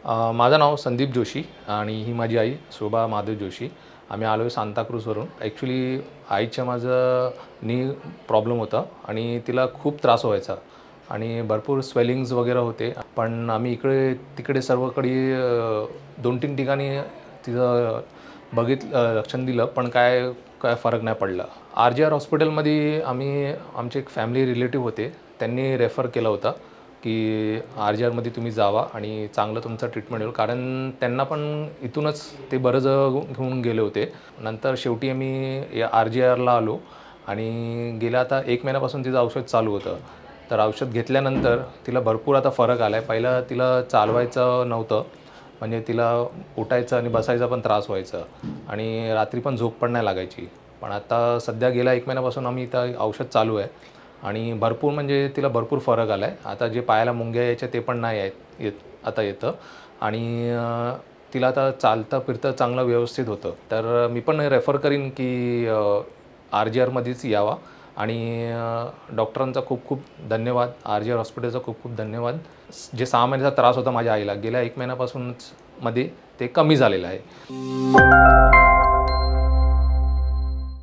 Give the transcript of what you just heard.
माझं नाव संदीप जोशी आणि ही माझी आई शोभा महादेव जोशी. आम्ही आलो आहे सांताक्रूजवरून. ॲक्च्युली आईच्या माझं नी प्रॉब्लेम होता आणि तिला खूप त्रास व्हायचा आणि भरपूर स्वेलिंग्स वगैरे होते. पण आम्ही इकडे तिकडे सर्वकडे 2-3 ठिकाणी तिचं लक्षण दिलं, पण काय काय फरक नाही पडला. RGR हॉस्पिटलमध्ये आमचे एक फॅमिली रिलेटिव्ह होते, त्यांनी रेफर केलं होतं की RGRमध्ये तुम्ही जावा आणि चांगलं तुमचं ट्रीटमेंट होईल, कारण त्यांना पण इथूनच ते बरंच घेऊन गेले होते. नंतर शेवटी आम्ही या RGRला आलो आणि गेल्या आता 1 महिन्यापासून तिचं औषध चालू होतं. तर औषध घेतल्यानंतर तिला भरपूर आता फरक आला आहे. पहिलं तिला चालवायचं नव्हतं, म्हणजे तिला उठायचं आणि बसायचा पण त्रास व्हायचा आणि रात्री पण झोप पण नाही लागायची. पण आता सध्या गेल्या 1 महिन्यापासून आम्ही इथं औषध चालू आहे आणि भरपूर म्हणजे तिला भरपूर फरक आला आहे. आता जे पायाला मुंग्या यायच्या ते पण नाही आता येतं आणि तिला आता चालतं फिरतं चांगलं व्यवस्थित होतं. तर मी पण रेफर करीन की RGRमध्येच यावा आणि डॉक्टरांचा खूप खूप धन्यवाद. RGR हॉस्पिटलचा खूप खूप धन्यवाद. जे 6 महिन्याचा त्रास होता माझ्या आईला, गेल्या 1 महिन्यापासूनच मध्ये ते कमी झालेलं आहे.